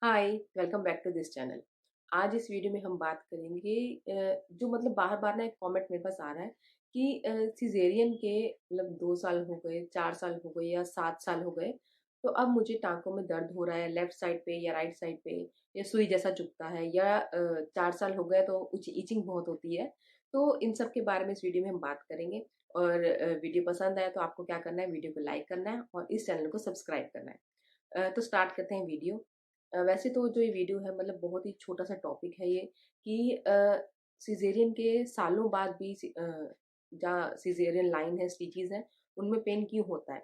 Hi, welcome back to this channel. आज इस video में हम बात करेंगे जो मतलब बार-बार ना एक कमेंट मेरे पास आ रहा है कि सिज़ेरियन के मतलब 2 साल हो गए, 4 साल हो गए या 7 साल हो गए, तो अब मुझे टाँकों में दर्द हो रहा है लेफ्ट साइड पे या राइट साइड पे या सुई जैसा चुभता है या 4 साल हो गए तो इचिंग बहुत होती है। तो इन सब के बारे में इस वीडियो में हम बात करेंगे और वीडियो पसंद आए तो आपको क्या करना है, वीडियो को लाइक करना है और इस चैनल को सब्सक्राइब करना है। तो स्टार्ट करते हैं वीडियो। वैसे तो जो ये वीडियो है मतलब बहुत ही छोटा-सा टॉपिक है ये कि सिज़ेरियन के सालों बाद भी जहाँ सिज़ेरियन लाइन है, स्टिचेज़ हैं, उनमें पेन क्यों होता है?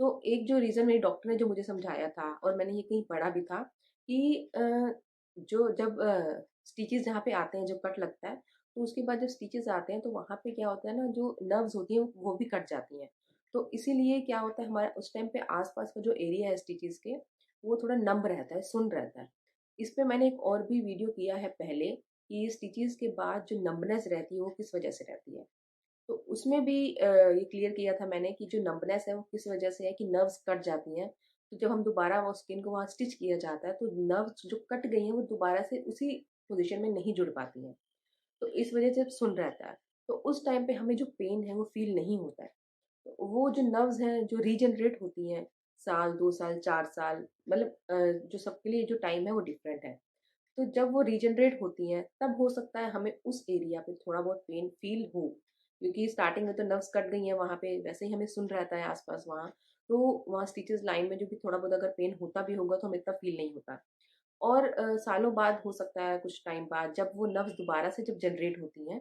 तो एक जो रीज़न मेरी डॉक्टर ने जो मुझे समझाया था और मैंने ये कहीं पढ़ा भी था कि जो जब स्टिचेज़ जहाँ पे आते हैं, जो कट लगता है, तो उसके बाद जब स्टिचेज़ आते हैं, तो वहाँ पे क्या होता है ना, जो नर्व्स होती हैं, वो भी कट जाती हैं। तो इसीलिए क्या होता है हमारा उस टाइम पे आस-पास का जो एरिया है स्टिचेज़ के, वो थोड़ा नम रहता है, सुन्न रहता है। इस पे मैंने एक और भी वीडियो किया है पहले कि स्टिचेज़ के बाद जो नंबनेस रहती है वो किस वजह से रहती है। तो उसमें भी ये क्लियर किया था मैंने कि जो नंबनेस है वो किस वजह से है कि नर्व्स कट जाती हैं। तो जब हम दोबारा वो स्किन को वहाँ स्टिच किया जाता है तो नर्व्स जो कट गई हैं वो दोबारा से उसी पोज़ीशन में नहीं जुड़ पाती हैं। तो इस वजह से सुन्न रहता है। तो उस टाइम पे हमें जो पेन है वो फ़ील नहीं होता है। वो जो नर्व्स हैं, जो रीजनरेट होती हैं, साल, 2 साल, 4 साल मतलब जो सबके लिए जो टाइम है वो डिफरेंट है। तो जब वो रीजनरेट होती हैं, तब हो सकता है हमें उस एरिया पे थोड़ा बहुत पेन फ़ील हो, क्योंकि स्टार्टिंग में तो नर्व्स कट गई हैं वहाँ पे, वैसे ही हमें सुन रहता है आस-पास वहाँ, तो वहाँ स्टिचेज़ लाइन में जो भी थोड़ा बहुत अगर पेन होता भी होगा, तो हमें इतना फ़ील नहीं होता। और सालों बाद हो सकता है कुछ टाइम बाद जब वो नर्व्स दोबारा से जब जनरेट होती हैं,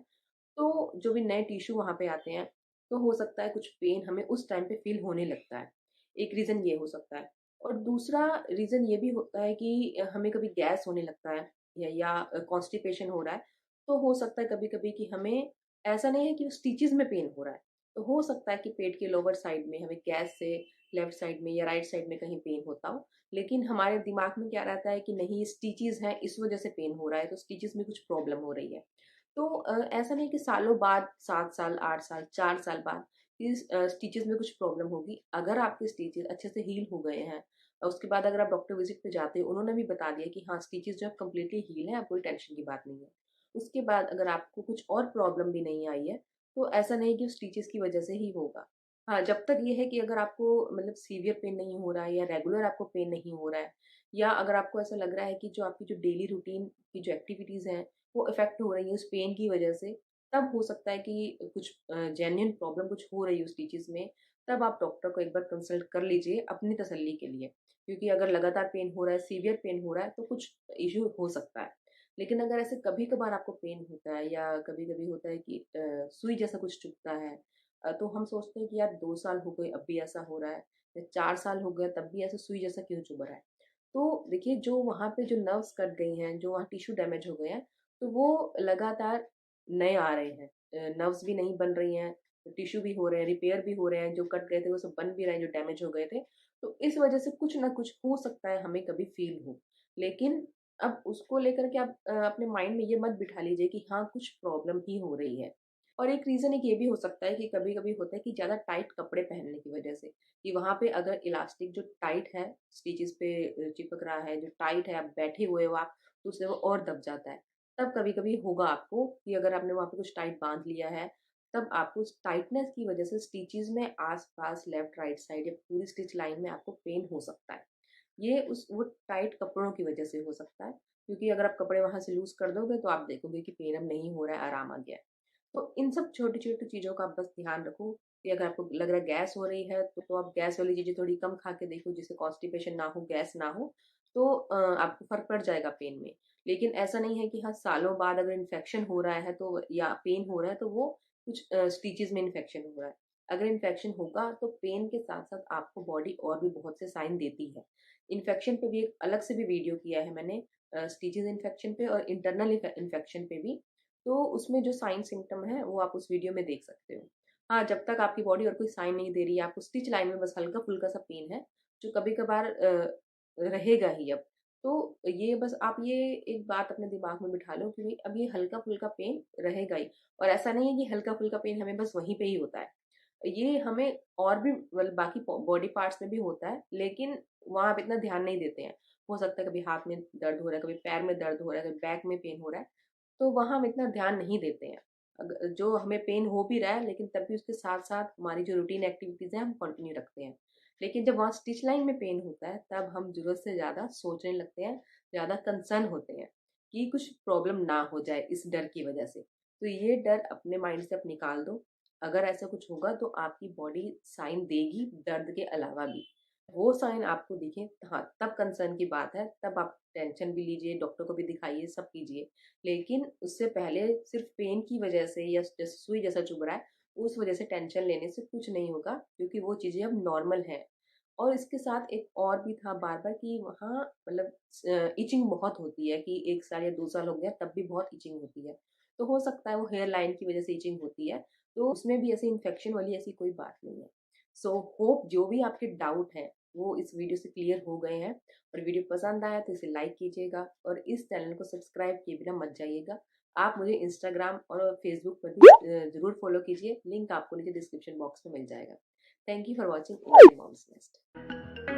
तो जो भी नए टिश्यू वहाँ पे आते हैं, तो हो सकता है कुछ पेन हमें उस टाइम पे फ़ील होने लगता है। एक रीज़न ये हो सकता है और दूसरा रीज़न ये भी होता है कि हमें कभी गैस होने लगता है या कॉन्स्टिपेशन हो रहा है, तो हो सकता है कभी-कभी कि हमें ऐसा नहीं है कि स्टिचेज़ में पेन हो रहा है, तो हो सकता है कि पेट के लोअर साइड में हमें गैस से लेफ्ट साइड में या राइट साइड में कहीं पेन होता हो, लेकिन हमारे दिमाग में क्या रहता है कि नहीं स्टिचेज़ हैं, इस वज़ह से पेन हो रहा है, तो स्टिचेज़ में कुछ प्रॉब्लम हो रही है। तो ऐसा नहीं कि सालों बाद 7 साल, 8 साल, 4 साल बाद इस स्टिचेज़ में कुछ प्रॉब्लम होगी। अगर आपके स्टिचेज़ अच्छे से हील हो गए हैं उसके बाद अगर आप डॉक्टर विज़िट पे जाते हो, उन्होंने भी बता दिया कि हाँ, स्टिचेज़ जो है कंप्लीटली हील है, आप कोई टेंशन की बात नहीं है। उसके बाद अगर आपको कुछ और प्रॉब्लम भी नहीं आई है, तो ऐसा नहीं कि स्टिचेज़ की वज़ह से ही होगा। हाँ, जब तक ये है कि अगर आपको मतलब सीवियर पेन नहीं हो रहा है या रेगुलर आपको पेन नहीं हो रहा है या अगर आपको ऐसा लग रहा है कि जो आपकी जो डेली रूटीन की जो एक्टिविटीज़ हैं वो इफ़ेक्ट हो रही है उस पेन की वजह से, तब हो सकता है कि कुछ जेन्युइन प्रॉब्लम कुछ हो रही है उस स्टिचेज़ में, तब आप डॉक्टर को एक बार कंसल्ट कर लीजिए अपनी तसल्ली के लिए। क्योंकि अगर लगातार पेन हो रहा है, सीवियर पेन हो रहा है, तो कुछ इश्यू हो सकता है। लेकिन अगर ऐसे कभी-कभार आपको पेन होता है या कभी-कभी होता है कि सुई जैसा कुछ चुभता है तो हम सोचते हैं कि यार 2 साल हो गए, अब भी ऐसा हो रहा है या 4 साल हो गए, तब भी ऐसे सुई जैसा क्यों चुभ रहा है? तो देखिए जो वहाँ पे जो नर्व्स कट गई हैं, जो वहाँ टिश्यू डैमेज हो गए हैं, तो वो लगातार नए आ रहे हैं। नर्व्स भी नहीं बन रही हैं, टिश्यू भी हो रहे हैं, रिपेयर भी हो रहे हैं, जो कट गए थे वो सब बन भी रहे हैं, जो डैमेज हो गए थे। तो इस वजह से कुछ ना कुछ हो सकता है हमें कभी फ़ील हो। लेकिन अब उसको लेकर के आप अपने माइंड में ये मत बिठा लीजिए कि हाँ, कुछ प्रॉब्लम ही हो रही है। और एक रीज़न एक ये भी हो सकता है कि कभी-कभी होता है कि ज़्यादा टाइट कपड़े पहनने की वजह से, कि वहाँ पे अगर इलास्टिक जो टाइट है, स्टिचेज़ पे चिपक रहा है, जो टाइट है, आप बैठे हुए हो आप, तो उससे वो और दब जाता है। तब कभी-कभी होगा आपको कि अगर आपने वहाँ पे कुछ टाइट बाँध लिया है, तब आपको उस टाइटनेस की वजह से स्टिचेज़ में आस-पास लेफ्ट राइट साइड या पूरी स्टिच लाइन में आपको पेन हो सकता है। ये उस वो टाइट कपड़ों की वजह से हो सकता है, क्योंकि अगर आप कपड़े वहाँ से लूज़ कर दोगे तो आप देखोगे कि पेन अब नहीं हो रहा है, आराम आ गया है। तो इन सब छोटी-छोटी चीज़ों का आप बस ध्यान रखो कि अगर आपको लग रहा है गैस हो रही है, तो आप गैस वाली चीज़ें थोड़ी कम खा के देखो जिससे कॉन्स्टिपेशन ना हो, गैस ना हो, तो आपको फ़र्क पड़ जाएगा पेन में। लेकिन ऐसा नहीं है कि हाँ, सालों बाद अगर इन्फेक्शन हो रहा है तो या पेन हो रहा है तो वो कुछ स्टिचेज़ में इन्फेक्शन हो रहा है। अगर इन्फेक्शन होगा तो पेन के साथ-साथ आपको बॉडी और भी बहुत से साइन देती है। इन्फेक्शन पे भी एक अलग से भी वीडियो किया है मैंने स्टिचेज़ इन्फेक्शन पे और इंटरनल इन्फेक्शन पे भी। तो उसमें जो साइन सिम्पटम है वो आप उस वीडियो में देख सकते हो। हाँ, जब तक आपकी बॉडी और कोई साइन नहीं दे रही है, आपको स्टिच लाइन में बस हल्का-फुल्का सा पेन है, जो कभी-कभार रहेगा ही अब। तो ये बस आप ये एक बात अपने दिमाग में बिठा लो कि भई अब ये हल्का-फुल्का पेन रहेगा ही और ऐसा नहीं है कि हल्का-फुल्का पेन हमें बस वहीं पे ही होता है। ये हमें और भी बाकी बॉडी पार्ट्स में भी होता है, लेकिन वहाँ आप इतना ध्यान नहीं देते हैं। हो सकता है कभी हाथ में दर्द हो रहा है, कभी पैर में दर्द हो रहा है, कभी बैक में पेन हो रहा है, तो वहाँ हम इतना ध्यान नहीं देते हैं। जो हमें पेन हो भी रहा है लेकिन तब भी उसके साथ-साथ हमारी जो रूटीन एक्टिविटीज़ हैं हम कंटिन्यू रखते हैं। लेकिन जब वहाँ स्टिच लाइन में पेन होता है तब हम ज़रूरत से ज़्यादा सोचने लगते हैं, ज़्यादा कंसर्न होते हैं कि कुछ प्रॉब्लम ना हो जाए इस डर की वजह से। तो ये डर अपने माइंड से आप निकाल दो। अगर ऐसा कुछ होगा तो आपकी बॉडी साइन देगी दर्द के अलावा भी। वो साइन आपको दिखे, हाँ, तब कंसर्न की बात है, तब आप टेंशन भी लीजिए, डॉक्टर को भी दिखाइए, सब कीजिए। लेकिन उससे पहले सिर्फ पेन की वजह से या जैसे सुई जैसा चुभ रहा है, उस वजह से टेंशन लेने से कुछ नहीं होगा क्योंकि वो चीज़ें अब नॉर्मल हैं। और इसके साथ एक और भी था बार-बार कि वहाँ मतलब इचिंग बहुत होती है कि 1 साल या 2 साल हो गया तब भी बहुत इचिंग होती है। तो हो सकता है वो हेयर लाइन की वजह से इचिंग होती है, तो उसमें भी ऐसे इन्फेक्शन वाली ऐसी कोई बात नहीं है। सो होप जो भी आपके डाउट हैं, वो इस वीडियो से क्लियर हो गए हैं और वीडियो पसंद आया तो इसे लाइक कीजिएगा और इस चैनल को सब्सक्राइब किए बिना मत जाइएगा। आप मुझे इंस्टाग्राम और फेसबुक पर भी ज़रूर फॉलो कीजिए, लिंक आपको नीचे डिस्क्रिप्शन बॉक्स में मिल जाएगा। Thank you for watching Indian moms nest.